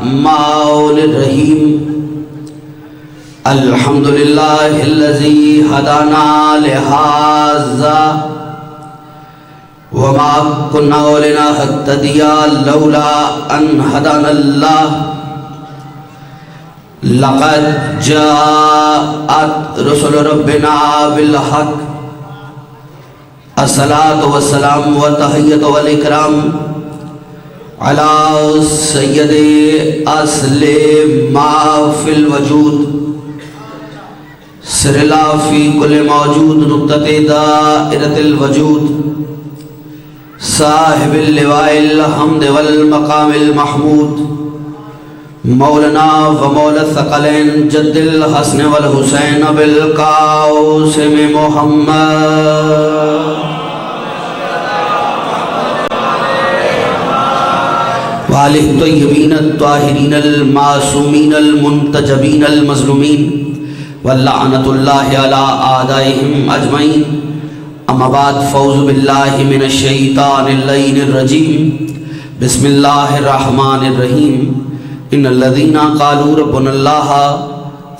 الرحمن الرحیم الحمدللہ الذی ہدانا لہذا وما كنا لنهتدي لولا ان هدانا الله لقد جاءت رسل ربنا بالحق الصلاة والسلام والتحية والإكرام على سيد أصل ما في الوجود سر الله في كل موجود نقطة دائرة الوجود صاحب اللواء الحمد والمقام المحمود مولانا ومولا الثقلين جد الحسن والحسين بالقاسم محمد وآله الطيبين الطاهرين المعصومين المنتجبين المظلومين واللعنة الله على أعدائهم أجمعين اما بعد فوز باللہ من الشیطان اللعین الرجیم بسم اللہ الرحمن الرحیم ان الذین قالوا ربنا اللہ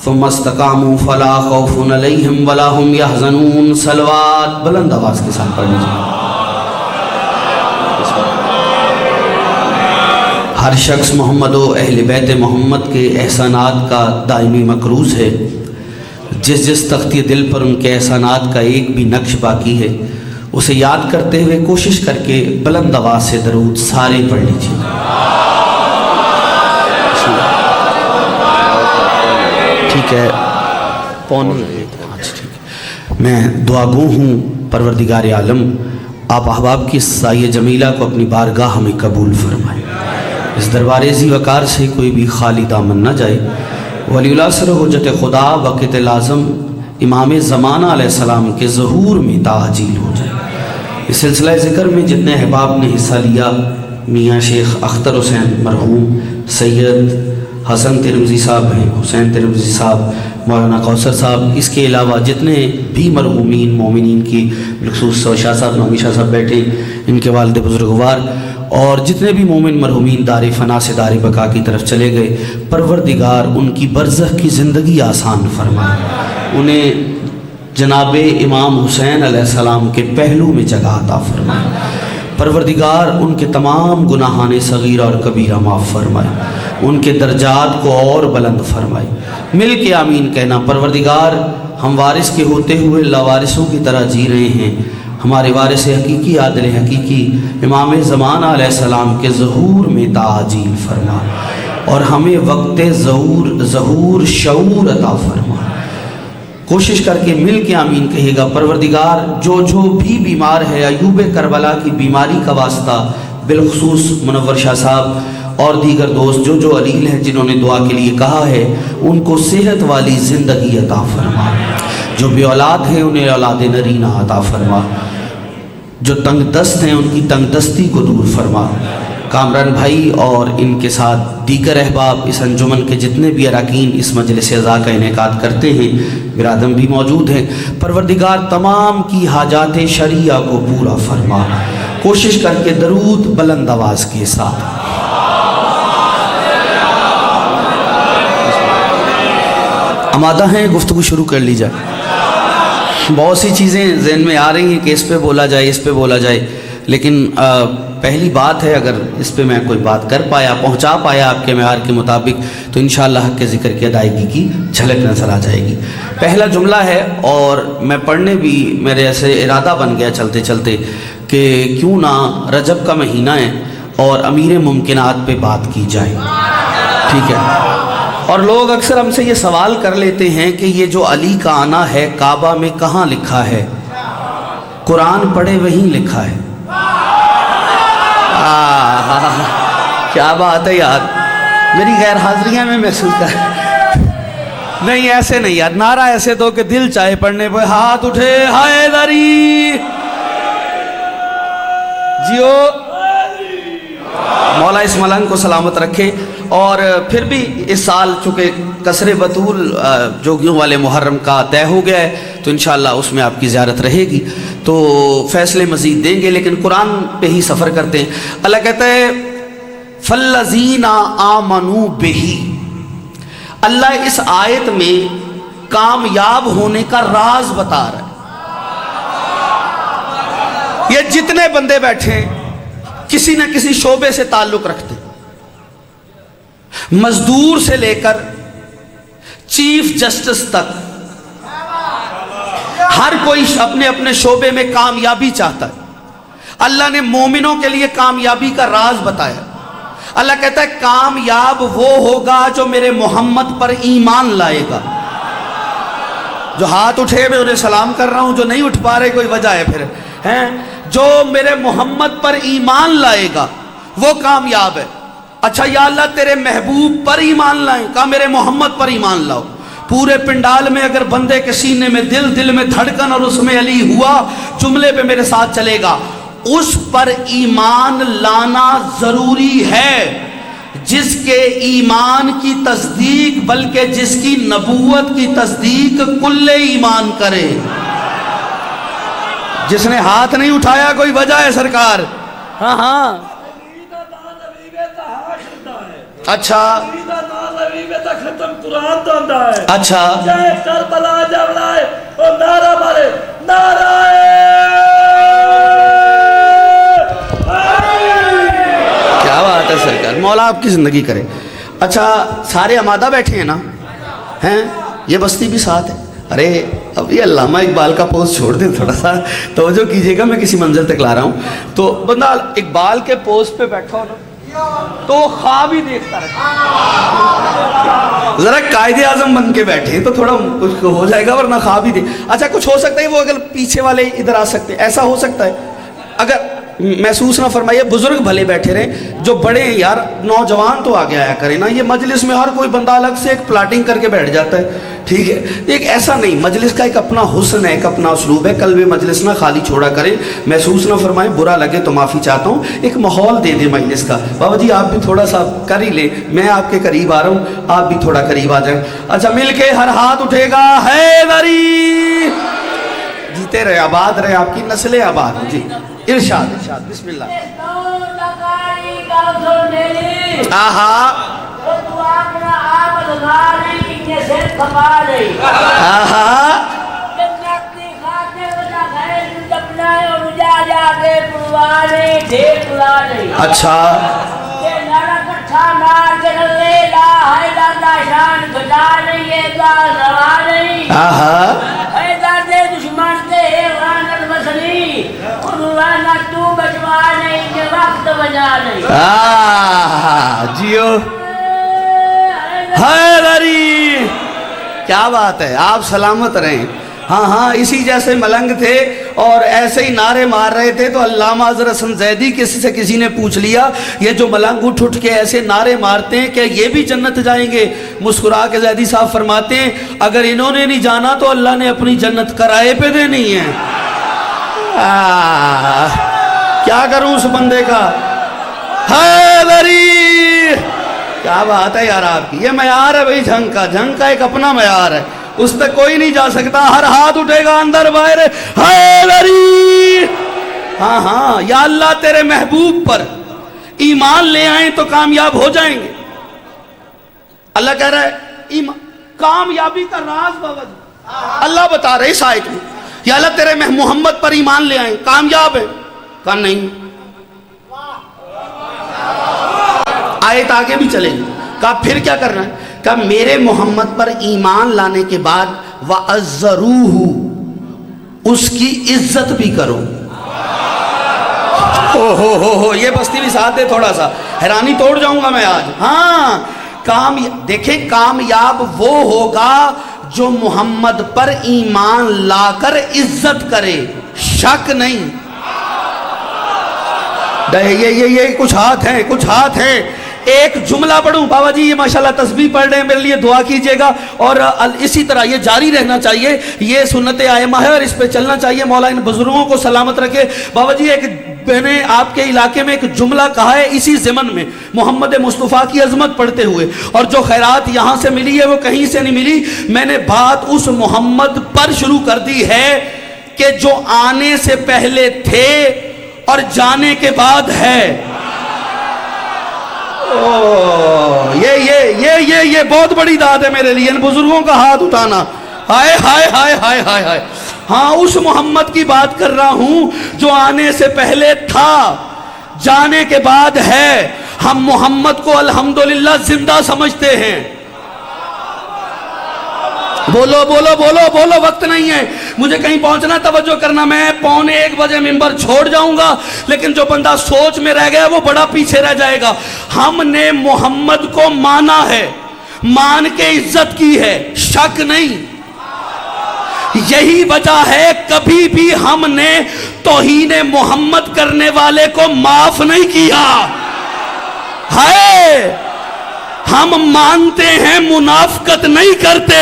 ثم استقاموا فلا خوف علیہم ولا هم يحزنون صلوات بلند آواز کے ساتھ پڑھ لیجیے۔ ہر شخص محمد و اہل بیت محمد کے احسانات کا دائمی مقروض ہے۔ جس جس تختی دل پر ان کے احسانات کا ایک بھی نقش باقی ہے اسے یاد کرتے ہوئے کوشش کر کے بلند آواز سے درود سارے پڑھ لیجیے۔ ٹھیک ہے میں دعا گو ہوں پروردگار عالم آپ احباب کی سایہ جمیلہ کو اپنی بارگاہ میں قبول فرمائے۔ اس دربار ذی وقار سے کوئی بھی خالی دامن نہ جائے۔ ولی اللہ سر حجت خدا وقت لازم امام زمانہ علیہ السلام کے ظہور میں تعجیل ہو جائے۔ اس سلسلہ ذکر میں جتنے احباب نے حصہ لیا میاں شیخ اختر حسین مرحوم، سید حسن ترمذی صاحب ہیں، حسین ترمذی صاحب، مولانا کوثر صاحب، اس کے علاوہ جتنے بھی مرحومین مومنین کی بالخصوص شاہ صاحب نومی شاہ صاحب بیٹھے ان کے والد بزرگوار اور جتنے بھی مومن مرحومین دار فنا سے دار بقا کی طرف چلے گئے پروردگار ان کی برزخ کی زندگی آسان فرمائے، انہیں جناب امام حسین علیہ السلام کے پہلو میں جگہ عطا فرمائے، پروردگار ان کے تمام گناہان صغیرہ اور کبیرہ معاف فرمائے، ان کے درجات کو اور بلند فرمائے۔ مل کے آمین کہنا۔ پروردگار ہم وارث کے ہوتے ہوئے لاوارثوں کی طرح جی رہے ہیں، ہمارے وارث حقیقی عادل حقیقی امام زمانہ علیہ السلام کے ظہور میں تعجیل فرما اور ہمیں وقت ظہور شعور عطا فرما۔ کوشش کر کے مل کے آمین کہے گا۔ پروردگار جو بھی بیمار ہے ایوب کربلا کی بیماری کا واسطہ بالخصوص منور شاہ صاحب اور دیگر دوست جو علیل ہیں جنہوں نے دعا کے لیے کہا ہے ان کو صحت والی زندگی عطا فرما، جو بے اولاد ہیں انہیں اولاد نرینہ عطا فرما، جو تنگ دست ہیں ان کی تنگ دستی کو دور فرما۔ کامران بھائی اور ان کے ساتھ دیگر احباب اس انجمن کے جتنے بھی اراکین اس مجلس عزا کا انعقاد کرتے ہیں برادم بھی موجود ہیں، پروردگار تمام کی حاجات شرعیہ کو پورا فرما۔ کوشش کر کے درود بلند آواز کے ساتھ۔ آمادہ ہیں؟ گفتگو شروع کر لی جائے۔ بہت سی چیزیں ذہن میں آ رہی ہیں کہ اس پہ بولا جائے اس پہ بولا جائے، لیکن پہلی بات ہے اگر اس پہ میں کوئی بات کر پایا پہنچا پایا آپ کے معیار کے مطابق تو انشاءاللہ حق کے ذکر کی ادائیگی کی جھلک نظر آ جائے گی۔ پہلا جملہ ہے اور میں پڑھنے بھی میرے ایسے ارادہ بن گیا چلتے چلتے کہ کیوں نہ رجب کا مہینہ ہے اور امیر ممکنات پہ بات کی جائے، ٹھیک ہے؟ اور لوگ اکثر ہم سے یہ سوال کر لیتے ہیں کہ یہ جو علی کا آنا ہے کعبہ میں کہاں لکھا ہے؟ قرآن پڑھے وہیں لکھا ہے۔ کیا بات ہے یار، میری غیر حاضریاں میں محسوس کر نہیں ایسے نہیں یار، نعرہ ایسے دو کہ دل چاہے پڑھنے پہ ہاتھ اٹھے حیدری جیو، مولا اس ملنگ کو سلامت رکھے۔ اور پھر بھی اس سال چونکہ قصر بطول جوگیوں والے محرم کا طے ہو گیا ہے تو انشاءاللہ اس میں آپ کی زیارت رہے گی، تو فیصلے مزید دیں گے، لیکن قرآن پہ ہی سفر کرتے ہیں۔ اللہ کہتا ہے فَالَّذِينَ آمَنُوا بِهِ، اللہ اس آیت میں کامیاب ہونے کا راز بتا رہا ہے۔ یہ جتنے بندے بیٹھے ہیں کسی نہ کسی شعبے سے تعلق رکھتے، مزدور سے لے کر چیف جسٹس تک، ہر کوئی اپنے اپنے شعبے میں کامیابی چاہتا ہے۔ اللہ نے مومنوں کے لیے کامیابی کا راز بتایا۔ اللہ کہتا ہے کامیاب وہ ہوگا جو میرے محمد پر ایمان لائے گا۔ جو ہاتھ اٹھے میں انہیں سلام کر رہا ہوں، جو نہیں اٹھ پا رہے کوئی وجہ ہے پھر ہیں، جو میرے محمد پر ایمان لائے گا وہ کامیاب ہے۔ اچھا یا اللہ تیرے محبوب پر ایمان لائیں، کہا میرے محمد پر ایمان لاؤ۔ پورے پنڈال میں اگر بندے کے سینے میں دل میں دھڑکن اور اس میں علی ہوا، جملے پہ میرے ساتھ چلے گا، اس پر ایمان لانا ضروری ہے جس کے ایمان کی تصدیق بلکہ جس کی نبوت کی تصدیق کل ایمان کرے۔ جس نے ہاتھ نہیں اٹھایا کوئی وجہ ہے سرکار؟ ہاں ہاں اچھا اچھا کیا بات ہے سرکار، مولا آپ کی زندگی کرے۔ اچھا سارے آمادہ بیٹھے ہیں نا؟ ہیں یہ بستی بھی ساتھ ہے؟ ارے اب یہ علامہ اقبال کا پوسٹ چھوڑ دیں، تھوڑا سا توجہ کیجئے گا، میں کسی منزل تک لا رہا ہوں۔ تو بندہ اقبال کے پوسٹ پہ بیٹھا ہو نا تو خواب ہی دیکھتا رہتا، ذرا قائد اعظم بن کے بیٹھے تو تھوڑا کچھ ہو جائے گا، ورنہ خواب ہی اچھا کچھ ہو سکتا ہے وہ اگر پیچھے والے ادھر آ سکتے، ایسا ہو سکتا ہے؟ اگر محسوس نہ فرمائیے، بزرگ بھلے بیٹھے رہے، جو بڑے ہیں یار نوجوان تو آگے آیا کریں نا۔ یہ مجلس میں ہر کوئی بندہ الگ سے ایک پلاٹنگ کر کے بیٹھ جاتا ہے، ٹھیک ہے؟ ایک ایسا نہیں، مجلس کا ایک اپنا حسن ہے، ایک اپنا اسلوب ہے۔ قلب مجلس نہ خالی چھوڑا کریں، محسوس نہ فرمائیں، برا لگے تو معافی چاہتا ہوں، ایک ماحول دے دیں مجلس کا۔ بابا جی آپ بھی تھوڑا سا کر ہی لیں، میں آپ کے قریب آ رہا ہوں، آپ بھی تھوڑا قریب آ جائیں۔ اچھا مل کے ہر ہاتھ اٹھے گا، حیدری جیتے رہے، آباد رہے، آپ کی نسلیں آباد ہوں۔ جی ارشاد ارشاد بسم اللہ۔ آہا آہا اچھا آہا جیو حیدری، کیا بات ہے، آپ سلامت رہیں۔ ہاں ہاں اسی جیسے ملنگ تھے اور ایسے ہی نعرے مار رہے تھے، تو علامہ حضرت حسن زیدی کسی نے پوچھ لیا یہ جو ملنگ اٹھ کے ایسے نعرے مارتے ہیں کیا یہ بھی جنت جائیں گے؟ مسکرا کے زیدی صاحب فرماتے ہیں اگر انہوں نے نہیں جانا تو اللہ نے اپنی جنت کرائے پہ دینی ہے۔ کیا کروں اس بندے کا؟ حیدری کیا بات ہے یار آپ کی، یہ معیار ہے بھائی جھنگ کا ایک اپنا معیار ہے، اس تک کوئی نہیں جا سکتا۔ ہر ہاتھ اٹھے گا اندر باہر، حیدری۔ ہاں ہاں یا اللہ تیرے محبوب پر ایمان لے آئیں تو کامیاب ہو جائیں گے۔ اللہ کہہ رہا ہے کامیابی کا راز بابا جی اللہ بتا رہے اس آیت میں، یا اللہ تیرے محمد پر ایمان لے آئیں کامیاب ہے؟ کہا نہیں، آیت آگے بھی چلے گی۔ کہا پھر کیا کرنا ہے؟ کہا میرے محمد پر ایمان لانے کے بعد وَعَزَّرُوهُ، اس کی عزت بھی کرو۔ یہ بستی بھی ساتھ دے، تھوڑا سا حیرانی توڑ جاؤں گا میں آج۔ ہاں دیکھیں کامیاب وہ ہوگا جو محمد پر ایمان لا کر عزت کرے، شک نہیں۔ یہ کچھ ہاتھ ہیں، ایک جملہ پڑھوں بابا جی، یہ ماشاءاللہ تسبیح پڑھ رہے ہیں، میرے لیے دعا کیجئے گا، اور اسی طرح یہ جاری رہنا چاہیے، یہ سنت آئمہ ہے اور اس پہ چلنا چاہیے۔ مولا ان بزرگوں کو سلامت رکھے۔ بابا جی میں نے آپ کے علاقے میں ایک جملہ کہا ہے اسی ضمن میں، محمد مصطفیٰ کی عظمت پڑھتے ہوئے، اور جو خیرات یہاں سے ملی ہے وہ کہیں سے نہیں ملی۔ میں نے بات اس محمد پر شروع کر دی ہے کہ جو آنے سے پہلے تھے اور جانے کے بعد ہے۔ یہ بہت بڑی داد ہے میرے لیے، ان بزرگوں کا ہاتھ اٹھانا. ہائے ہائے ہائے ہائے ہائے ہائے. ہاں اس محمد کی بات کر رہا ہوں جو آنے سے پہلے تھا، جانے کے بعد ہے. ہم محمد کو الحمدللہ زندہ سمجھتے ہیں. بولو بولو بولو بولو، وقت نہیں ہے مجھے کہیں پہنچنا، توجہ کرنا. میں 12:45 ممبر چھوڑ جاؤں گا، لیکن جو بندہ سوچ میں رہ گیا وہ بڑا پیچھے رہ جائے گا. ہم نے محمد کو مانا ہے، مان کے عزت کی ہے، شک نہیں. یہی وجہ ہے کبھی بھی ہم نے توہین محمد کرنے والے کو معاف نہیں کیا ہے. ہم مانتے ہیں، منافقت نہیں کرتے،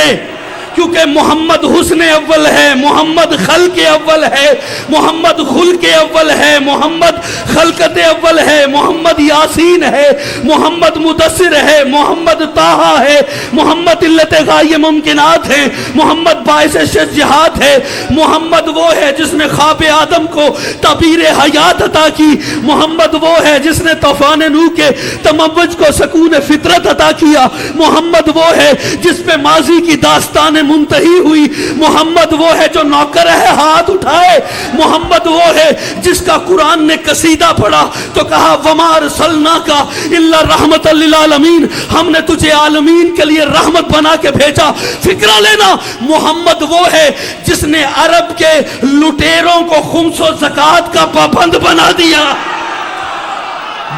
کیونکہ محمد حسن اول ہے، محمد خلق اول ہے، محمد خلق اول ہے، محمد خلقت اول ہے، محمد یاسین ہے، محمد مدثر ہے، محمد طٰہٰ ہے، محمد علت غایہ ممکنات ہے، محمد باعث شجاعت ہے، محمد وہ ہے جس نے خواب آدم کو تعبیر حیات عطا کی، محمد وہ ہے جس نے طوفان نوح کے تموج کو سکون فطرت عطا کیا، محمد وہ ہے جس پہ ماضی کی داستان منتہی ہوئی، محمد وہ ہے جو نوکر ہے ہاتھ اٹھائے، محمد وہ ہے جس کا قرآن نے قصیدہ پڑھا تو کہا وَمَا أَرْسَلْنَاكَ إِلَّا رَحْمَةً لِلْعَالَمِينَ، ہم نے تجھے عالمین کے لیے رحمت بنا کے بھیجا. فکرہ لینا، محمد وہ ہے جس نے عرب کے لٹیروں کو خمس و زکوٰۃ کا پابند بنا دیا.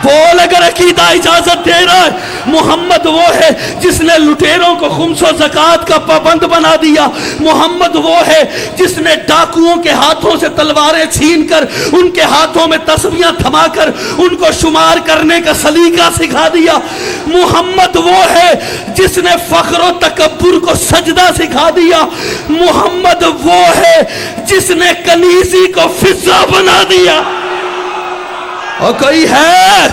بول اگر عقیدہ اجازت دے رہا ہے. محمد وہ ہے جس نے لٹیروں کو خمس و زکوٰۃ کا پابند بنا دیا. محمد وہ ہے جس نے ڈاکوؤں کے ہاتھوں سے تلواریں چھین کر ان کے ہاتھوں میں تسبیحاں تھما کر ان کو شمار کرنے کا سلیقہ سکھا دیا. محمد وہ ہے جس نے فخر و تکبر کو سجدہ سکھا دیا. محمد وہ ہے جس نے کنیزی کو فضہ بنا دیا. اور کوئی ہے؟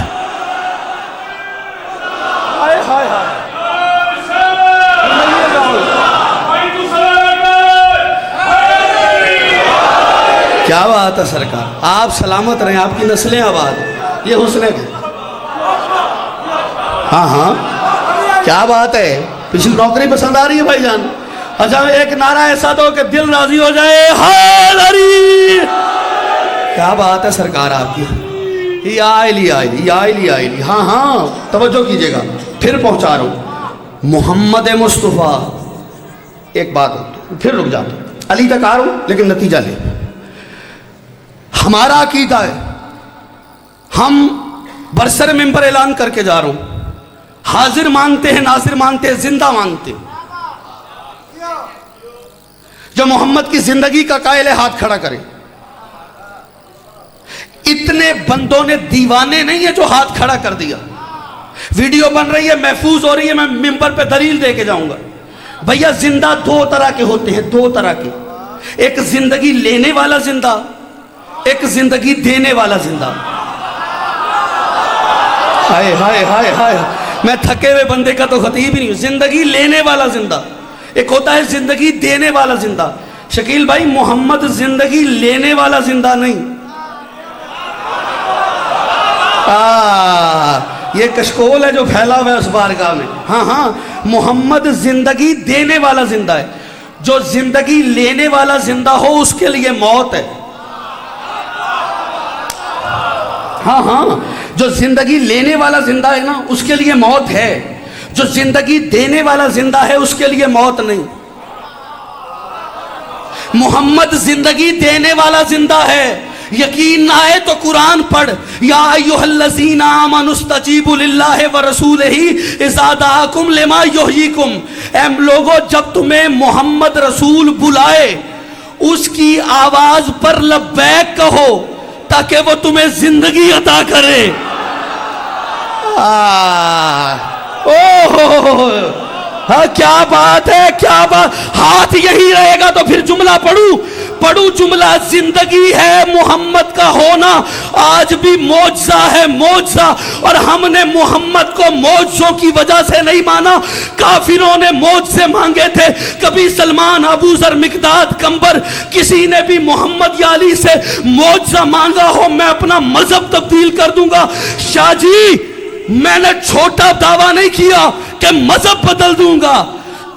کیا بات ہے سرکار، آپ سلامت رہیں، آپ کی نسلیں آباد. یہ حسن ہے. ہاں ہاں کیا بات ہے. پچھلی نوکری پسند آ رہی ہے بھائی جان؟ اچھا ایک نعرہ ایسا دو کہ دل راضی ہو جائے. حیدری. کیا بات ہے سرکار آپ کی. یا علی آئلی. ہاں ہاں توجہ کیجئے گا، پھر پہنچا رہا ہوں. محمد مصطفیٰ. ایک بات پھر رک جاتا ہوں، علی تک آ رہا ہوں لیکن نتیجہ لے. ہمارا عقیدہ ہے، ہم برسر ممبر اعلان کر کے جا رہا ہوں، حاضر مانتے ہیں، ناظر مانتے ہیں، زندہ مانتے ہیں. جو محمد کی زندگی کا قائل ہے ہاتھ کھڑا کرے. اتنے بندوں نے دیوانے نہیں ہے جو ہاتھ کھڑا کر دیا. ویڈیو بن رہی ہے، محفوظ ہو رہی ہے، میں ممبر پہ دلیل دے کے جاؤں گا. بھیا زندہ دو طرح کے ہوتے ہیں، دو طرح کے. ایک زندگی لینے والا زندہ، ایک زندگی دینے والا زندہ. ہائے ہائے ہائے ہائے، میں تھکے ہوئے بندے کا تو خطیب ہی نہیں ہوں. زندگی لینے والا زندہ، ایک ہوتا ہے زندگی دینے والا زندہ. شکیل بھائی محمد زندگی لینے والا زندہ نہیں. یہ کشکول ہے جو پھیلا ہوا ہے اس بارگاہ میں. ہاں ہاں محمد زندگی دینے والا زندہ ہے. جو زندگی لینے والا زندہ ہو اس کے لیے موت ہے. ہاں ہاں جو زندگی لینے والا زندہ ہے نا اس کے لیے موت ہے. جو زندگی دینے والا زندہ ہے اس کے لیے موت نہیں. محمد زندگی دینے والا زندہ ہے. یقین نہ آئے تو قرآن پڑھ. یا ایھا الذین آمنوا استجیبوا للہ ورسولہ اذا دعاکم لما یحییکم. اے لوگو جب تمہیں محمد رسول بلائے اس کی آواز پر لبیک کہو تاکہ وہ تمہیں زندگی عطا کرے. ہاں کیا بات ہے، کیا بات. ہاتھ یہی رہے گا تو پھر جملہ پڑھو جملہ. زندگی ہے محمد کا ہونا آج بھی معجزہ ہے، معجزہ. اور ہم نے محمد کو معجزوں کی وجہ سے نہیں مانا. کافروں نے معجزے مانگے تھے. کبھی سلمان، ابو ذر، مقداد، کمبر، کسی نے بھی محمد یا علی سے معجزہ مانگا ہو میں اپنا مذہب تبدیل کر دوں گا. شاہ جی میں نے چھوٹا دعویٰ نہیں کیا کہ مذہب بدل دوں گا.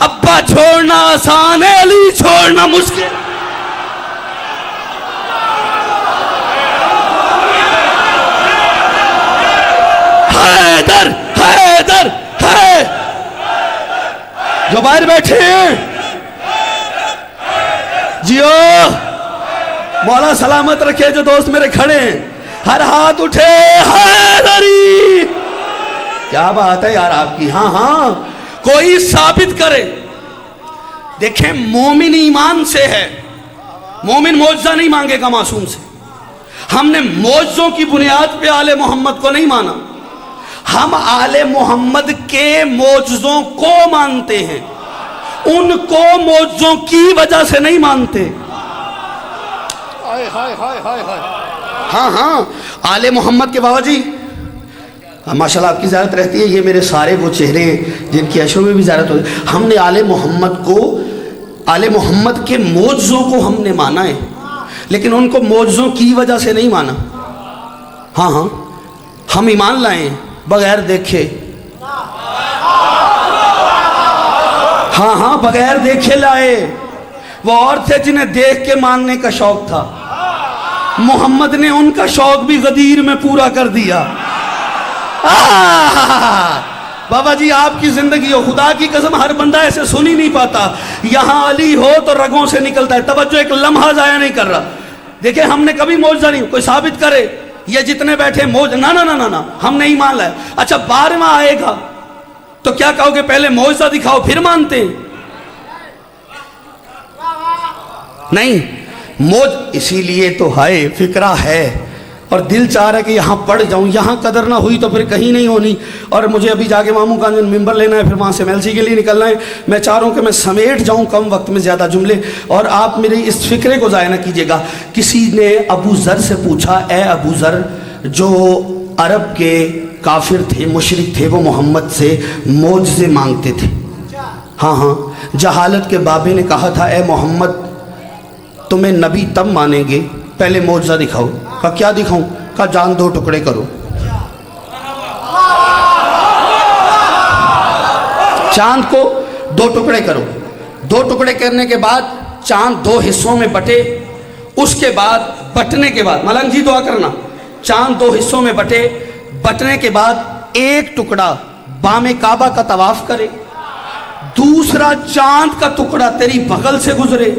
ابا چھوڑنا آسان ہے، علی چھوڑنا مشکل. حیدر حیدر ہے جو باہر بیٹھے ہیں جیو، مولا سلامت رکھے. جو دوست میرے کھڑے ہیں ہر ہاتھ اٹھے حیدری. کیا بات ہے یار آپ کی. ہاں ہاں کوئی ثابت کرے. دیکھیں مومن ایمان سے ہے، مومن معجزہ نہیں مانگے گا معصوم سے. ہم نے معجزوں کی بنیاد پہ آل محمد کو نہیں مانا، ہم آل محمد کے معجزوں کو مانتے ہیں، ان کو معجزوں کی وجہ سے نہیں مانتے. ہاں ہاں آل محمد کے بابا جی ماشاءاللہ آپ کی زیارت رہتی ہے. یہ میرے سارے وہ چہرے جن کی عشروں میں بھی زیارت ہوتی ہے. ہم نے آل محمد کو، آل محمد کے معجزوں کو ہم نے مانا ہے، لیکن ان کو معجزوں کی وجہ سے نہیں مانا. ہاں ہاں ہم ایمان لائیں بغیر دیکھے. ہاں ہاں بغیر دیکھے لائے. وہ اور تھے جنہیں دیکھ کے ماننے کا شوق تھا، محمد نے ان کا شوق بھی غدیر میں پورا کر دیا. بابا جی آپ کی زندگی ہو، خدا کی قسم ہر بندہ ایسے سن ہی نہیں پاتا. یہاں علی ہو تو رگوں سے نکلتا ہے. توجہ ایک لمحہ ضائع نہیں کر رہا. دیکھیں ہم نے کبھی معجزہ نہیں، کوئی ثابت کرے یہ جتنے بیٹھے موج نا نا نا نا ہم نہیں مان لائے. اچھا 12واں آئے گا تو کیا کہو گے پہلے معجزہ دکھاؤ پھر مانتے ہیں؟ نہیں، اسی لیے تو ہائے فکرہ ہے اور دل چاہ رہا ہے کہ یہاں پڑھ جاؤں. یہاں قدر نہ ہوئی تو پھر کہیں نہیں ہونی. اور مجھے ابھی جا کے ماموں کا ممبر لینا ہے، پھر وہاں سے میلسی کے لیے نکلنا ہے. میں چاہ رہا ہوں کہ میں سمیٹ جاؤں کم وقت میں زیادہ جملے، اور آپ میری اس فکرے کو ضائع نہ کیجیے گا. کسی نے ابو ذر سے پوچھا، اے ابو ذر، جو عرب کے کافر تھے، مشرک تھے، وہ محمد سے معجزے مانگتے تھے. ہاں ہاں جہالت کے بابے نے کہا تھا، اے محمد تمہیں نبی تب مانیں گے پہلے معجزہ دکھاؤ. کہا کیا دکھاؤں؟ کہا جان 2 ٹکڑے کرو. چاند کو 2 ٹکڑے کرو. 2 ٹکڑے کرنے کے بعد چاند 2 حصوں میں بٹے. اس کے بعد بٹنے کے بعد ملنگ جی دعا کرنا، چاند 2 حصوں میں بٹے. بٹنے کے بعد ایک ٹکڑا بام کعبہ کا طواف کرے، دوسرا چاند کا ٹکڑا تیری بغل سے گزرے.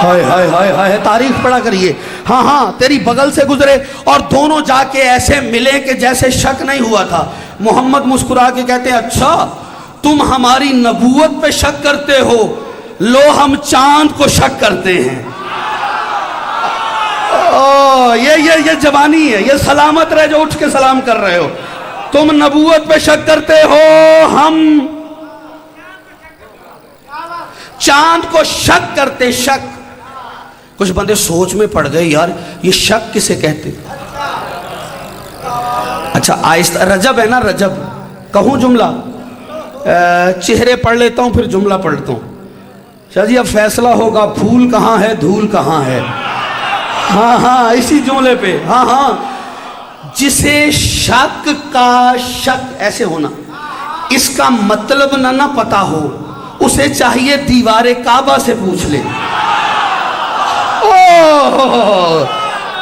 ہائے ہائے ہائے ہائے تاریخ پڑھا کریے. ہاں ہاں تیری بغل سے گزرے اور دونوں جا کے ایسے ملے کہ جیسے شک نہیں ہوا تھا. محمد مسکرا کے کہتے ہیں، اچھا تم ہماری نبوت پہ شک کرتے ہو، لو ہم چاند کو شک کرتے ہیں. یہ جوانی ہے، یہ سلامت رہے جو اٹھ کے سلام کر رہے ہو. تم نبوت پہ شک کرتے ہو، ہم چاند کو شک کرتے. شک کچھ بندے سوچ میں پڑ گئے، یار یہ شک کسے کہتے. اچھا آہستہ، رجب ہے نا، رجب کہوں جملہ، چہرے پڑھ لیتا ہوں پھر جملہ پڑھتا ہوں. شاہ جی اب فیصلہ ہوگا، پھول کہاں ہے دھول کہاں ہے. ہاں ہاں اسی جملے پہ. ہاں ہاں جسے شک کا شک ایسے ہونا، اس کا مطلب نہ پتا ہو، اسے چاہیے دیوار کعبہ سے پوچھ لے.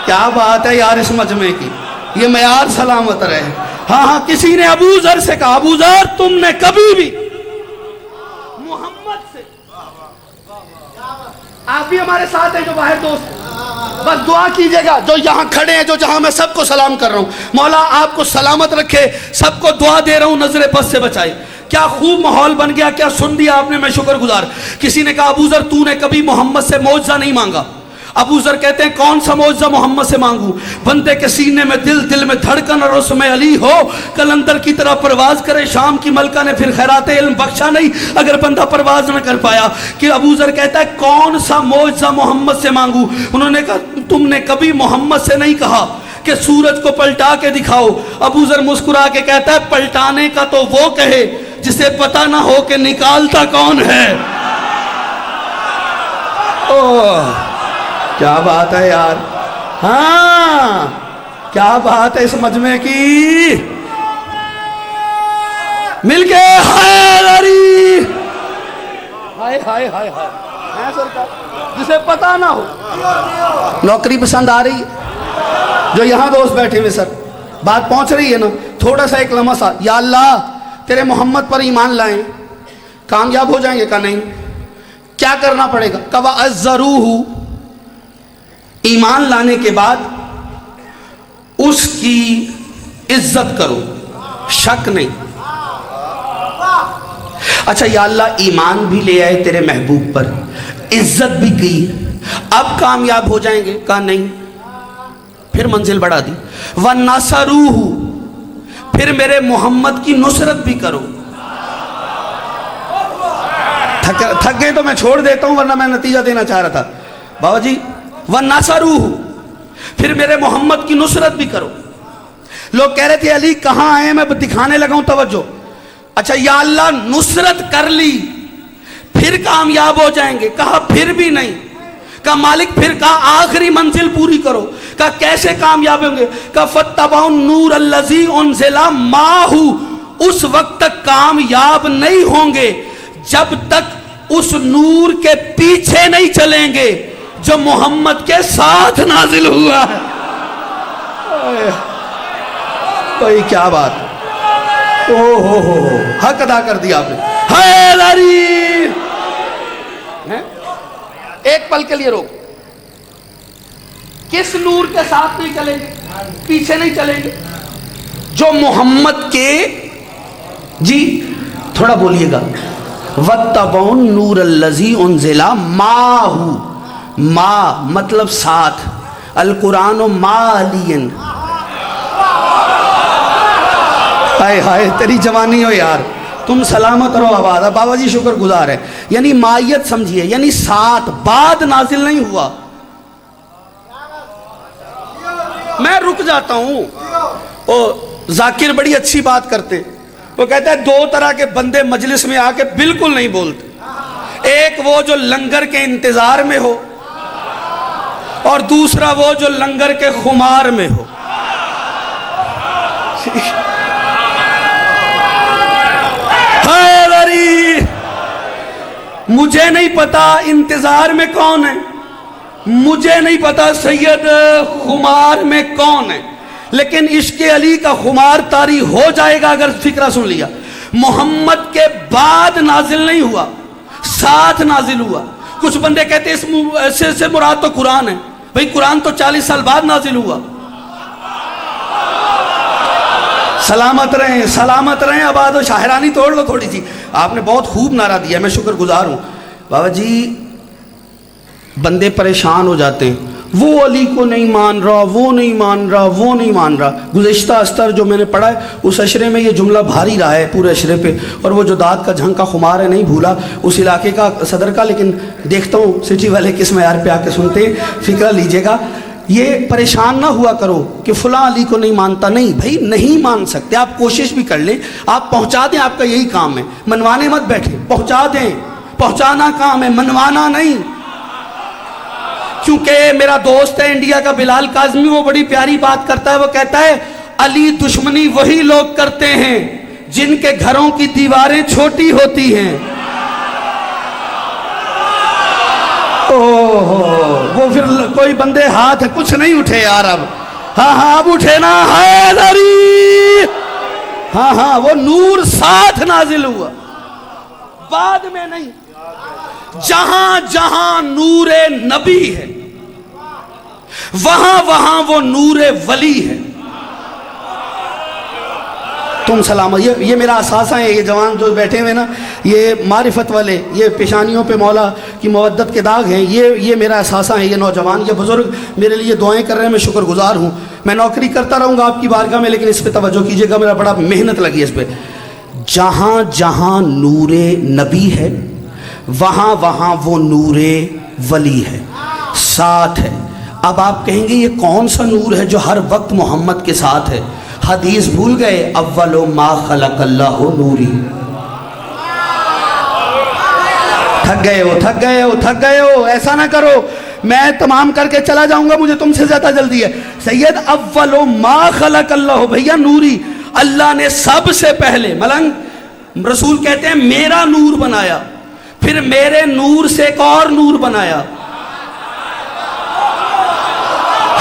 کیا بات ہے یار اس مجمع کی، یہ معیار سلامت رہے. ہاں ہاں کسی نے ابو ذر سے کہا، ابو ذر تم نے کبھی بھی محمد سے، آپ بھی ہمارے ساتھ ہیں جو باہر دوست، بس دعا کیجئے گا جو یہاں کھڑے ہیں، جو جہاں میں سب کو سلام کر رہا ہوں، مولا آپ کو سلامت رکھے. سب کو دعا دے رہا ہوں نظر بد سے بچائے. کیا خوب ماحول بن گیا، کیا سن دیا آپ نے، میں شکر گزار. کسی نے کہا ابو ذر تو نے کبھی محمد سے معجزہ نہیں مانگا. ابو ذر کہتے ہیں کون سا معجزہ محمد سے مانگوں. بندے کے سینے میں دل میں دھڑکن اور اس میں علی ہو، کلندر کی طرح پرواز کرے. شام کی ملکہ نے پھر خیرات علم بخشا نہیں اگر بندہ پرواز نہ کر پایا. کہ ابو ذر کہتا ہے کون سا معجزہ محمد سے مانگوں. انہوں نے کہا تم نے کبھی محمد سے نہیں کہا کہ سورج کو پلٹا کے دکھاؤ. ابو ذر مسکرا کے کہتا ہے پلٹانے کا تو وہ کہے جسے پتہ نہ ہو کہ نکالتا کون ہے. کیا بات ہے یار. ہاں کیا بات ہے اس مجمع کی، مل کے حیدری، ہائے ہائے ہائے ہائے سرکار، جسے پتا نہ ہو نوکری پسند آ رہی ہے، جو یہاں دوست بیٹھے ہوئے سر بات پہنچ رہی ہے نا، تھوڑا سا ایک لمحہ سا، یا اللہ تیرے محمد پر ایمان لائیں، کامیاب ہو جائیں گے کہ نہیں؟ کیا کرنا پڑے گا؟ کہ وَأَزَّرُوهُ، ایمان لانے کے بعد اس کی عزت کرو، شک نہیں۔ اچھا یا اللہ ایمان بھی لے آئے تیرے محبوب پر، عزت بھی کی، اب کامیاب ہو جائیں گے؟ کہا نہیں، پھر منزل بڑھا دی، وَنَصَرُوهُ، پھر میرے محمد کی نصرت بھی کرو۔ تھک گئے تو میں چھوڑ دیتا ہوں، ورنہ میں نتیجہ دینا چاہ رہا تھا بابا جی۔ وَنَصَرُوهُ، پھر میرے محمد کی نصرت بھی کرو۔ لوگ کہہ رہے تھے علی کہاں آئے، میں دکھانے لگا ہوں توجہ۔ اچھا یا اللہ نصرت کر لی پھر کامیاب ہو جائیں گے؟ کہا پھر بھی نہیں۔ کہا مالک پھر کہا آخری منزل پوری کرو۔ کہا کیسے کامیاب ہوں گے؟ کہا فَاتَّبَعُوا النُّورَ الَّذِي أُنزِلَ مَعَهُ، اس وقت تک کامیاب نہیں ہوں گے جب تک اس نور کے پیچھے نہیں چلیں گے جو محمد کے ساتھ نازل ہوا ہے۔ کوئی کیا بات، ہو حق ادا کر دیا آپ نے۔ حیدری، ایک پل کے لیے روک، کس نور کے ساتھ نہیں چلیں گے، پیچھے نہیں چلیں گے؟ جو محمد کے، جی تھوڑا بولیے گا، وَاتَّبَعُوا النُّورَ الَّذِي أُنزِلَ مَعَهُ، ما مطلب ساتھ، القرآن مَعَلِيًا۔ ہائے ہائے تیری جوانی ہو یار، تم سلامت رہو آباد۔ بابا جی شکر گزار ہے، یعنی مائیت سمجھیے، یعنی ساتھ، بعد نازل نہیں ہوا۔ میں رک جاتا ہوں، ذاکر بڑی اچھی بات کرتے، وہ کہتا ہے دو طرح کے بندے مجلس میں آ کے بالکل نہیں بولتے، ایک وہ جو لنگر کے انتظار میں ہو، اور دوسرا وہ جو لنگر کے خمار میں ہو۔ مجھے نہیں پتا انتظار میں کون ہے، مجھے نہیں پتا سید خمار میں کون ہے، لیکن عشق علی کا خمار طاری ہو جائے گا اگر فکرہ سن لیا۔ محمد کے بعد نازل نہیں ہوا، ساتھ نازل ہوا۔ کچھ بندے کہتے ہیں اس سے مراد تو قرآن ہے، بھئی قرآن تو 40 سال بعد نازل ہوا۔ سلامت رہیں آباد و شاعرانی توڑ لو تھوڑی سی، آپ نے بہت خوب نعرہ دیا، میں شکر گزار ہوں۔ بابا جی بندے پریشان ہو جاتے ہیں، وہ علی کو نہیں مان رہا، وہ نہیں مان رہا، وہ نہیں مان رہا۔ گزشتہ استر جو میں نے پڑھا ہے اس اشرے میں یہ جملہ بھاری رہا ہے پورے اشرے پہ، اور وہ جو داد کا جھنکا خمار ہے نہیں بھولا اس علاقے کا صدر کا، لیکن دیکھتا ہوں سٹی والے کس معیار پہ آ کے سنتے ہیں، فکرہ لیجئے گا۔ یہ پریشان نہ ہوا کرو کہ فلاں علی کو نہیں مانتا، نہیں بھائی نہیں مان سکتے، آپ کوشش بھی کر لیں، آپ پہنچا دیں، آپ کا یہی کام ہے، منوانے مت بیٹھے، پہنچا دیں، پہنچانا کام ہے، منوانا نہیں۔ کیونکہ میرا دوست ہے انڈیا کا بلال کاظمی، وہ بڑی پیاری بات کرتا ہے، وہ کہتا ہے علی دشمنی وہی لوگ کرتے ہیں جن کے گھروں کی دیواریں چھوٹی ہوتی ہیں۔ وہ پھر کوئی بندے ہاتھ کچھ نہیں اٹھے یار، اب ہاں اب اٹھے نا، حیدری، ہاں وہ نور ساتھ نازل ہوا، بعد میں نہیں۔ جہاں جہاں نور نبی ہے وہاں وہاں وہ نور ولی ہے۔ تم سلامت، یہ میرا احساسہ ہے، یہ جوان جو بیٹھے ہوئے نا، یہ معرفت والے، یہ پیشانیوں پہ مولا کی مودت کے داغ ہیں، یہ میرا احساسہ ہے۔ یہ نوجوان، یہ بزرگ میرے لیے دعائیں کر رہے ہیں، میں شکر گزار ہوں۔ میں نوکری کرتا رہوں گا آپ کی بارگاہ میں، لیکن اس پہ توجہ کیجئے گا، میرا بڑا محنت لگی اس پہ۔ جہاں جہاں نور نبی ہے وہاں وہاں وہ نور ولی ہے، ساتھ ہے۔ اب آپ کہیں گے یہ کون سا نور ہے جو ہر وقت محمد کے ساتھ ہے؟ حدیث بھول گئے، اول ما خلق اللہ نوری۔ تھک گئے ہو، ایسا نہ کرو، میں تمام کر کے چلا جاؤں گا، مجھے تم سے زیادہ جلدی ہے. سید اول ما خلق اللہ، بھیا نوری، اللہ نے سب سے پہلے ملنگ رسول کہتے ہیں میرا نور بنایا، پھر میرے نور سے ایک اور نور بنایا.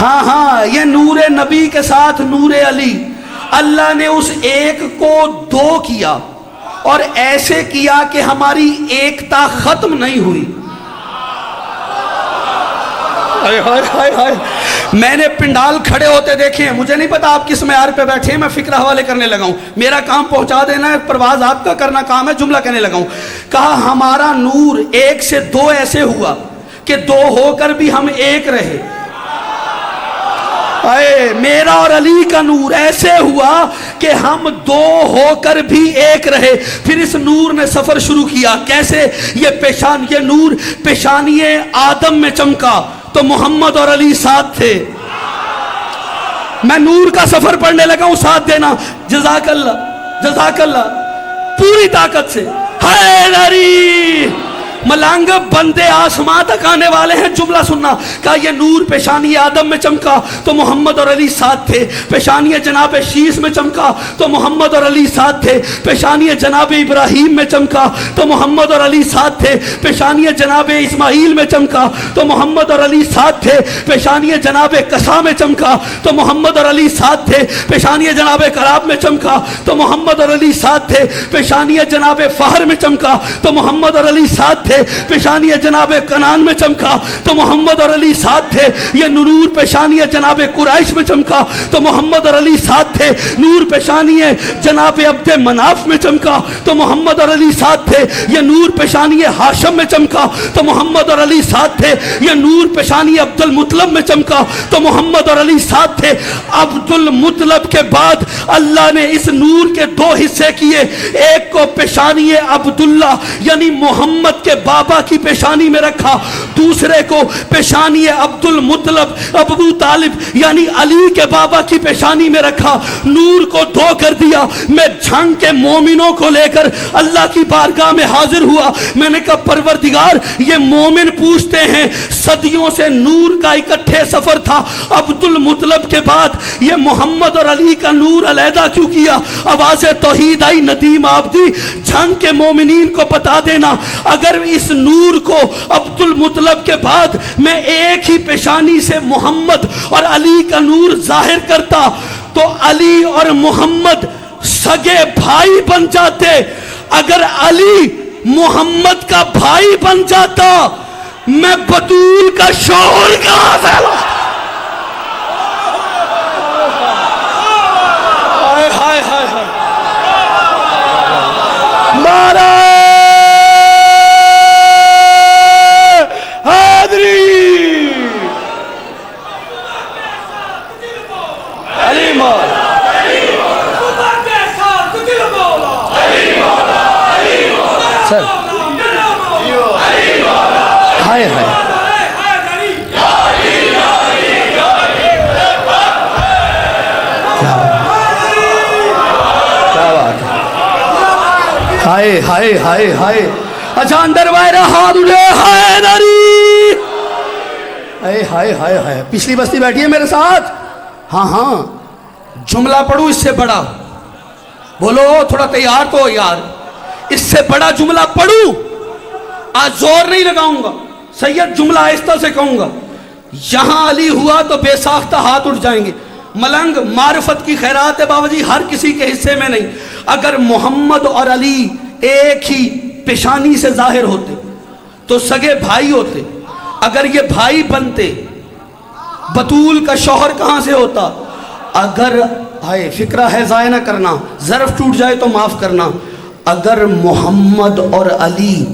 ہاں ہاں، یہ نور نبی کے ساتھ نور علی، اللہ نے اس ایک کو دو کیا اور ایسے کیا کہ ہماری ایکتا ختم نہیں ہوئی. میں نے پنڈال کھڑے ہوتے دیکھے ہیں، مجھے نہیں پتا آپ کس معیار پہ بیٹھے ہیں، میں فکر حوالے کرنے لگا ہوں، میرا کام پہنچا دینا ہے، پرواز آپ کا کرنا کام ہے. جملہ کہنے لگا ہوں، کہا ہمارا نور ایک سے دو ایسے ہوا کہ دو ہو کر بھی ہم ایک رہے. میرا اور علی کا نور ایسے ہوا کہ ہم دو ہو کر بھی ایک رہے. پھر اس نور نے سفر شروع کیا. کیسے؟ یہ نور پیشانی آدم میں چمکا تو محمد اور علی ساتھ تھے. میں نور کا سفر پڑھنے لگا ہوں، ساتھ دینا. جزاک اللہ جزاک اللہ، پوری طاقت سے. حیدری ملنگ بندے آسمان تک آنے والے ہیں. جملہ سننا، کہا یہ نور پیشانی آدم میں چمکا تو محمد اور علی ساتھ تھے. پیشانی جناب شیس میں چمکا تو محمد اور علی ساتھ تھے. پیشانی جناب ابراہیم میں چمکا تو محمد اور علی ساتھ تھے. پیشانی جناب اسماعیل میں چمکا تو محمد اور علی ساتھ تھے. پیشانی جناب کسا میں چمکا تو محمد اور علی ساتھ تھے. پیشانی جناب کراب میں چمکا تو محمد اور علی ساتھ تھے. پیشانی جناب فہر میں چمکا تو محمد اور علی ساتھ تھے. پیشانی جناب کنان میں چمکا تو محمد اور علی ساتھ تھے. یہ نور پیشانی جناب قریش میں چمکا تو محمد اور علی ساتھ تھے. نور پیشانی جناب عبد مناف میں چمکا تو محمد اور علی ساتھ تھے. یہ نور پیشانی ہاشم میں چمکا تو محمد اور علی ساتھ تھے. یہ نور پیشانی عبد المطلب میں چمکا تو محمد اور علی ساتھ تھے. عبد المطلب کے بعد اللہ نے اس نور کے دو حصے کیے. ایک کو پیشانی عبداللہ یعنی محمد کے بابا کی پیشانی میں رکھا، دوسرے کو پیشانی عبد المطلب ابو طالب یعنی علی کے بابا کی پیشانی میں رکھا. نور کو دو کر دیا. میں جھنگ کے مومنوں کو لے کر اللہ کی بارگاہ میں حاضر ہوا. میں نے کہا پروردگار، یہ مومن پوچھتے ہیں صدیوں سے نور کا اکٹھے سفر تھا، عبد المطلب کے بعد یہ محمد اور علی کا نور علیحدہ کیوں کیا؟ آواز توحید آئی. ندیم آبدی جھنگ کے مومنین کو بتا دینا، اگر اس نور کو عبد المطلب کے بعد میں ایک ہی پیشانی سے محمد اور علی کا نور ظاہر کرتا تو علی اور محمد سگے بھائی بن جاتے. اگر علی محمد کا بھائی بن جاتا میں بطول کا شوہر کہاں سے لاتا؟ ہائے ہائے ہائے مارا ہائے ہائے ہائے ہائے. اچھا اندر وائرہ ہاتھ اٹھے. حیدری ہائے ہائے ہائے ہائے. پچھلی بستی بیٹھی ہے میرے ساتھ. ہاں ہاں جملہ پڑھوں اس سے بڑا. بولو تھوڑا تیار تو یار. اس سے بڑا جملہ پڑھوں. آج زور نہیں لگاؤں گا سید، جملہ آہستہ سے کہوں گا. یہاں علی ہوا تو بے ساختہ ہاتھ اٹھ جائیں گے. ملنگ معرفت کی خیرات ہے بابا جی، ہر کسی کے حصے میں نہیں. اگر محمد اور علی ایک ہی پیشانی سے ظاہر ہوتے تو سگے بھائی ہوتے. اگر یہ بھائی بنتے بطول کا شوہر کہاں سے ہوتا؟ اگر فکرہ ہے ضائع نہ کرنا، ظرف ٹوٹ جائے تو معاف کرنا. اگر محمد اور علی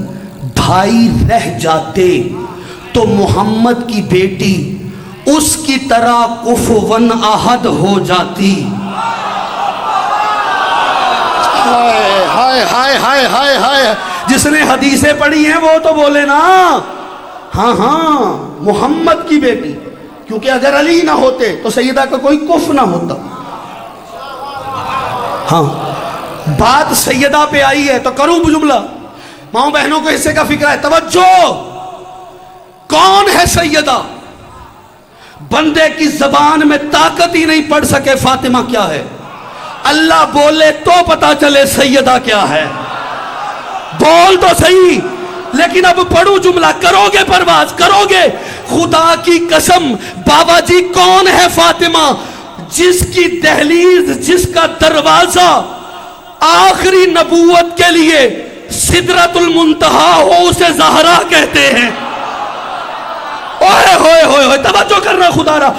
بھائی رہ جاتے تو محمد کی بیٹی اس کی طرح کفواً احد ہو جاتی. ہائے ہائے ہائے ہائے ہائے. جس نے حدیثیں پڑھی ہیں وہ تو بولے نا. ہاں ہاں محمد کی بیٹی، کیونکہ اگر علی نہ ہوتے تو سیدہ کا کوئی کف نہ ہوتا. ہاں بات سیدہ پہ آئی ہے تو کروں جملہ. ماؤں بہنوں کو حصے کا فکر ہے. توجہ. کون ہے سیدہ؟ بندے کی زبان میں طاقت ہی نہیں پڑھ سکے فاطمہ کیا ہے، اللہ بولے تو پتا چلے سیدہ کیا ہے۔ بول تو صحیح، لیکن اب پڑھو جملہ، کرو گے پرواز، کرو گے؟ خدا کی قسم بابا جی کون ہے فاطمہ؟ جس کی دہلیز، جس کا دروازہ آخری نبوت کے لیے سدرۃ المنتہا ہو، اسے زہرا کہتے ہیں۔ اوئے ہوئے ہوئے ہوئے، توجہ کرنا خدا را،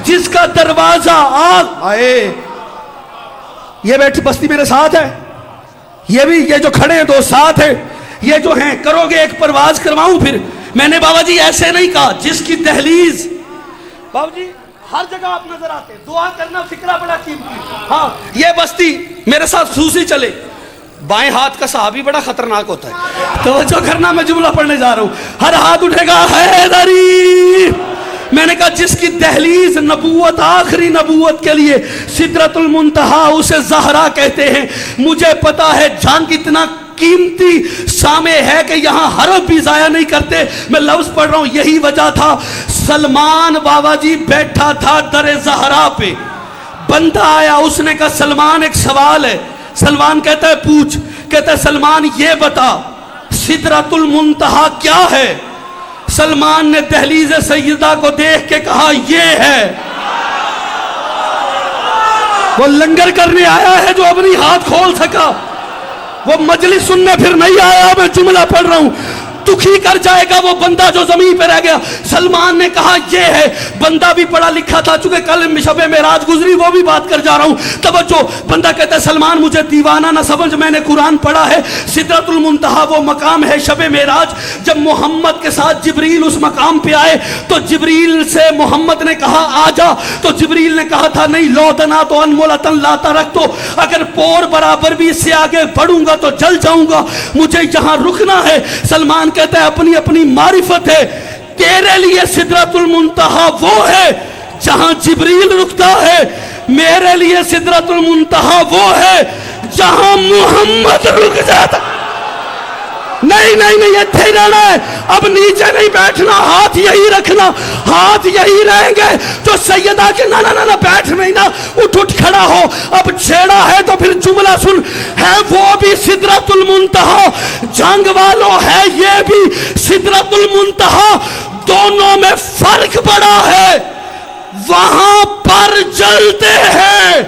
جس کا دروازہ آئے۔ یہ بیٹھی بستی میرے ساتھ ہے، یہ بھی، یہ جو کھڑے ہیں دو ساتھ ہیں، یہ جو ہیں، کرو گے ایک پرواز کرواؤں پھر؟ میں نے بابا جی ایسے نہیں کہا، جس کی دہلیز، بابا جی ہر جگہ آپ نظر آتے ہیں، دعا کرنا فکرہ بڑا قیمتی۔ ہاں یہ بستی میرے ساتھ خصوصی چلے، بائیں ہاتھ کا صحابی بڑا خطرناک ہوتا ہے، توجہ کرنا، میں جملہ پڑھنے جا رہا ہوں۔ ہر ہاتھ اٹھے گا حیدری، میں نے کہا جس کی دہلیز نبوت، آخری نبوت کے لیے سدرۃ المنتہا، اسے زہرا کہتے ہیں۔ مجھے پتا ہے جان کتنا قیمتی سامع ہے کہ یہاں حرف بھی ضائع نہیں کرتے، میں لفظ پڑھ رہا ہوں۔ یہی وجہ تھا سلمان بابا جی بیٹھا تھا در زہرا پہ، بندہ آیا، اس نے کہا سلمان ایک سوال ہے۔ سلمان کہتا ہے پوچھ، کہتا ہے سلمان یہ بتا سدرۃ المنتہا کیا ہے؟ سلمان نے دہلیز سیدہ کو دیکھ کے کہا یہ ہے۔ وہ لنگر کرنے آیا ہے جو اپنی ہاتھ کھول سکا، وہ مجلس سننے پھر نہیں آیا، میں جملہ پڑھ رہا ہوں۔ دکھی کر جائے گا وہ بندہ جو زمین پہ رہ گیا۔ سلمان نے کہا یہ ہے، بندہ بھی پڑھا لکھا تھا، چونکہ کل شب معراج گزری، وہ بھی بات کر جا رہا ہوں، توجہ۔ بندہ کہتا ہے سلمان مجھے دیوانہ نہ سمجھ، میں نے قرآن پڑھا ہے، سدرۃ المنتہا وہ مقام ہے شب معراج۔ جب محمد کے ساتھ جبریل اس مقام پہ آئے تو جبریل سے محمد نے کہا آ جا، تو جبریل نے کہا تھا نہیں، لودنا تو انمولتن لا ترکتو، اگر پور برابر بھی اس سے آگے بڑھوں گا تو جل جاؤں گا، مجھے یہاں رکنا ہے۔ سلمان کہتا ہے اپنی اپنی معرفت ہے، تیرے لیے سدرۃ المنتہا وہ ہے جہاں جبریل رکتا ہے، میرے لیے سدرۃ المنتہا وہ ہے جہاں محمد رک جاتا۔ نہیں نہیں نہیں، یہ تھے رہنا ہے، اب نیچے نہیں بیٹھنا، ہاتھ یہی رکھنا، ہاتھ یہی رہیں گے تو سیدہ کے نا نا نا بیٹھ نہیں نا، اٹھ کھڑا ہو۔ اب چھیڑا ہے تو پھر جملہ سن، ہے وہ بھی سدرۃ المنتہا، جنگ والوں ہے یہ بھی سدرۃ المنتہا، دونوں میں فرق بڑا ہے، وہاں پر جلتے ہیں،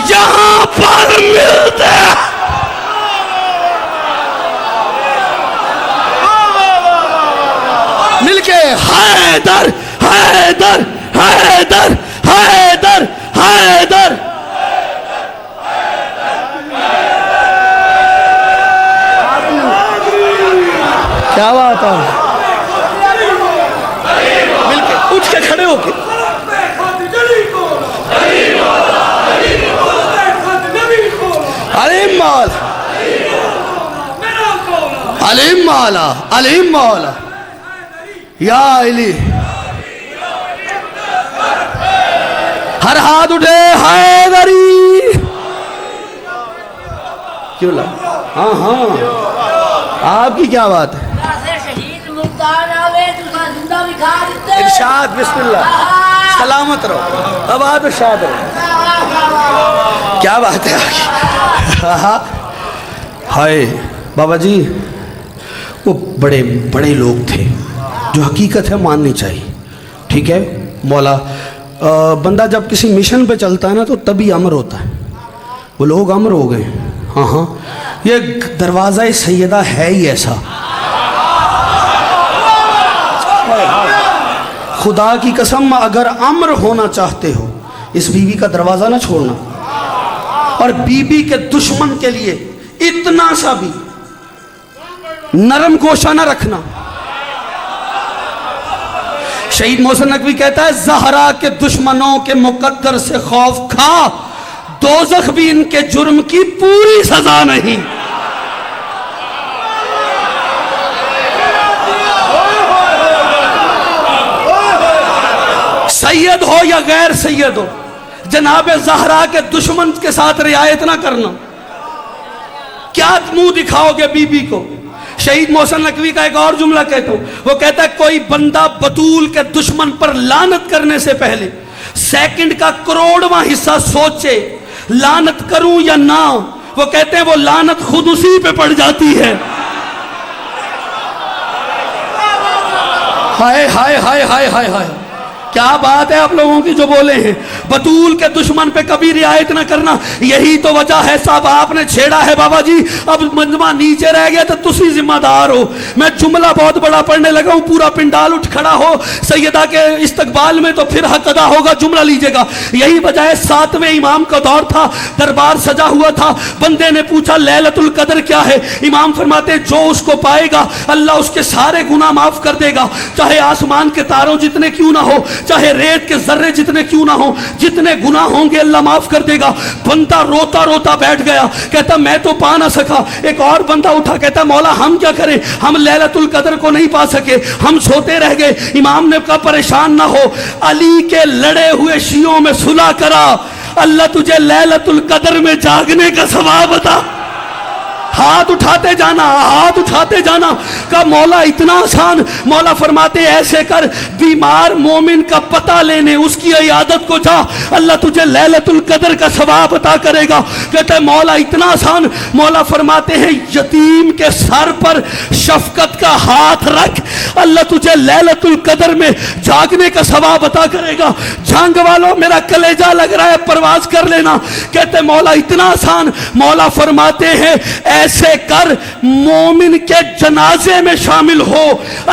یہاں پر ملتے ہیں۔ مل کے حیدر حیدر حیدر حیدر حیدر، کیا بات ہے، مل کے اٹھ کے کھڑے ہو کے علیم مولا علیم مولا علیم مولا یا علی۔ ہر ہاتھ اٹھے حیدری، کیوں لا؟ ہاں ہاں، آپ کی کیا بات ہے؟ ارشاد بسم اللہ، سلامت رہو، اب آپ ارشاد رہو، کیا بات ہے آگے؟ ہائے بابا جی، وہ بڑے بڑے لوگ تھے، جو حقیقت ہے ماننی چاہیے، ٹھیک ہے مولا۔ بندہ جب کسی مشن پہ چلتا ہے نا تو تبھی امر ہوتا ہے، وہ لوگ امر ہو گئے۔ ہاں ہاں، یہ دروازہ سیدہ ہے ہی ایسا، خدا کی قسم اگر امر ہونا چاہتے ہو اس بیوی کا دروازہ نہ چھوڑنا، اور بیوی کے دشمن کے لیے اتنا سا بھی نرم گوشہ نہ رکھنا۔ شہید محسن نقوی کہتا ہے زہرا کے دشمنوں کے مقدر سے خوف کھا، دوزخ بھی ان کے جرم کی پوری سزا نہیں۔ سید ہو یا غیر سید ہو، جناب زہرا کے دشمن کے ساتھ رعایت نہ کرنا۔ کیا منہ دکھاؤ گے بی بی کو؟ شہید محسن نقوی کا ایک اور جملہ کہتا ہوں، وہ کہتا ہے کوئی بندہ بطول کے دشمن پر لعنت کرنے سے پہلے سیکنڈ کا کروڑواں حصہ سوچے لعنت کروں یا نہ، وہ کہتے ہیں وہ لعنت خود اسی پہ پڑ جاتی ہے۔ ہائے ہائے ہائے ہائے ہائے ہائے، کیا بات ہے آپ لوگوں کی جو بولے ہیں۔ بطول کے دشمن پہ کبھی رعایت نہ کرنا، یہی تو وجہ ہے صاحب آپ نے چھیڑا ہے بابا جی، اب مجمع نیچے رہ گیا تو تسی ذمہ دار ہو۔ میں جملہ بہت بڑا پڑھنے لگا ہوں، پورا پنڈال اٹھ کھڑا ہو سیدہ کے استقبال میں تو پھر حق ادا ہوگا، جملہ لیجئے گا۔ یہی وجہ ہے 7ویں امام کا دور تھا، دربار سجا ہوا تھا، بندے نے پوچھا لیلۃ القدر کیا ہے؟ امام فرماتے ہیں جو اس کو پائے گا اللہ اس کے سارے گناہ معاف کر دے گا، چاہے آسمان کے تاروں جتنے کیوں نہ ہو، چاہے ریت کے ذرے جتنے کیوں نہ ہوں، جتنے گناہ ہوں گے اللہ معاف کر دے گا۔ بندہ روتا روتا بیٹھ گیا، کہتا میں تو پا نہ سکا۔ ایک اور بندہ اٹھا کہتا مولا ہم کیا کریں، ہم لیلۃ القدر کو نہیں پا سکے، ہم سوتے رہ گئے۔ امام نے کہا پریشان نہ ہو، علی کے لڑے ہوئے شیعوں میں صلح کرا، اللہ تجھے لیلۃ القدر میں جاگنے کا ثواب عطا۔ ہاتھ اٹھاتے جانا، ہاتھ اٹھاتے جانا۔ کہا مولا اتنا آسان؟ مولا فرماتے ایسے کر، بیمار مومن کا پتہ لینے اس کی عیادت کو جا، اللہ تجھے لیلۃ القدر کا ثواب عطا کرے گا۔ کہتا ہے مولا اتنا آسان؟ مولا فرماتے ہیں یتیم کے سر پر شفقت کا ہاتھ رکھ، اللہ تجھے لیلۃ القدر میں جاگنے کا ثواب عطا کرے گا۔ جنگ والوں میرا کلیجہ لگ رہا ہے، پرواز کر لینا۔ کہتے مولا اتنا آسان؟ مولا فرماتے ہیں ایسے کر مومن کے جنازے میں شامل ہو،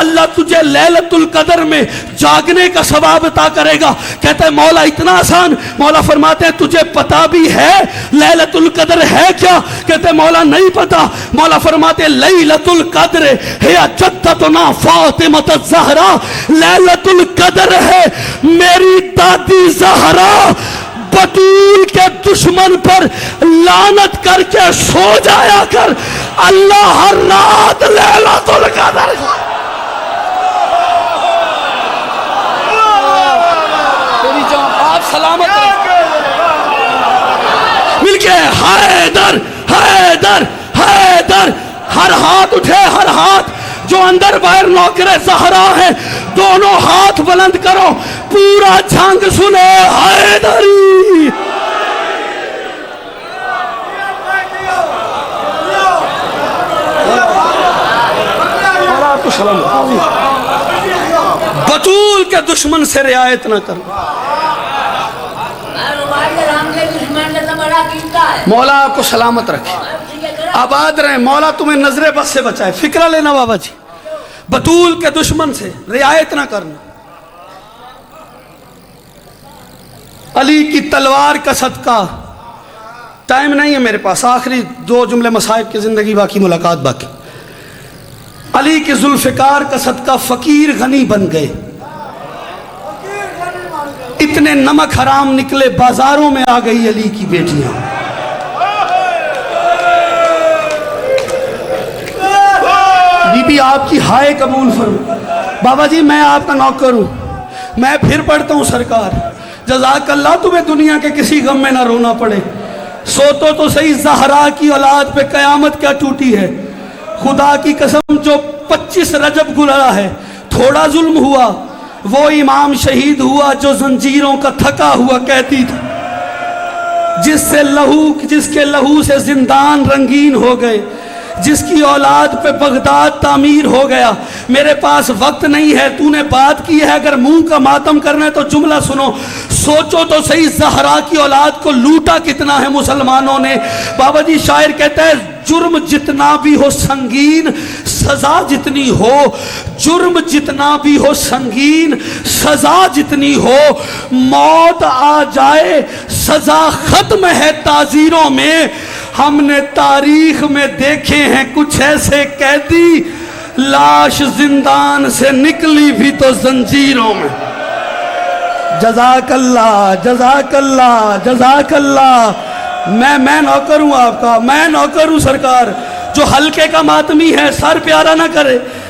اللہ تجھے لیلۃ القدر میں جاگنے کا ثواب عطا کرے گا۔ کہتا ہے مولا اتنا آسان؟ مولا فرماتے ہیں تجھے پتا بھی ہے لیلۃ القدر ہے کیا؟ کہتے ہیں مولا نہیں پتا۔ مولا فرماتے ہیں لیلۃ القدر ہے جدتنا فاطمہ الزہرا، لیلۃ القدر ہے میری دادی زہرا بطول کے دشمن پر لعنت کر کے سو جایا کر، اللہ ہر رات لیلۃ القدر۔ میری جان آپ سلامت رہے، مل کے حیدر حیدر حیدر، ہر ہاتھ اٹھے، ہر ہاتھ جو اندر باہر نوکر زہرا ہے دونوں ہاتھ بلند کرو، پورا جھنگ سنے حیدری۔ بطول کے دشمن سے رعایت نہ کرو۔ مولا آپ کو سلامت رکھے، آباد رہے، مولا تمہیں نظر بس سے بچائے۔ فکرہ لینا بابا جی، بطول کے دشمن سے رعایت نہ کرنا۔ علی کی تلوار کا صدقہ، ٹائم نہیں ہے میرے پاس، آخری 2 جملے مصائب کی زندگی باقی، ملاقات باقی۔ علی کی ذوالفقار کا صدقہ فقیر غنی بن گئے، اتنے نمک حرام نکلے بازاروں میں آ گئی علی کی بیٹیاں۔ بی بی آپ کی ہائے قبول فرما۔ بابا جی میں آپ کا نوکر ہوں، میں پھر پڑھتا ہوں سرکار جزاک اللہ، تمہیں دنیا کے کسی غم میں نہ رونا پڑے۔ سوتو تو صحیح زہرا کی اولاد پہ قیامت کیا ٹوٹی ہے، خدا کی قسم جو 25 رجب گزرا ہے تھوڑا ظلم ہوا، وہ امام شہید ہوا جو زنجیروں کا تھکا ہوا کہتی تھی، جس کے لہو سے زندان رنگین ہو گئے، جس کی اولاد پہ بغداد تعمیر ہو گیا۔ میرے پاس وقت نہیں ہے، تو نے بات کی ہے، اگر منہ کا ماتم کرنا ہے تو جملہ سنو۔ سوچو تو صحیح زہرا کی اولاد کو لوٹا کتنا ہے مسلمانوں نے۔ بابا جی شاعر کہتا ہے جرم جتنا بھی ہو سنگین سزا جتنی ہو، جرم جتنا بھی ہو سنگین سزا جتنی ہو، موت آ جائے سزا ختم ہے تعزیروں میں۔ ہم نے تاریخ میں دیکھے ہیں کچھ ایسے قیدی، لاش زندان سے نکلی بھی تو زنجیروں میں۔ جزاک اللہ جزاک اللہ جزاک اللہ۔ میں نوکر ہوں آپ کا، میں نوکر ہوں سرکار، جو ہلکے کا ماتمی ہے سر پیارا نہ کرے۔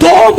2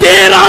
13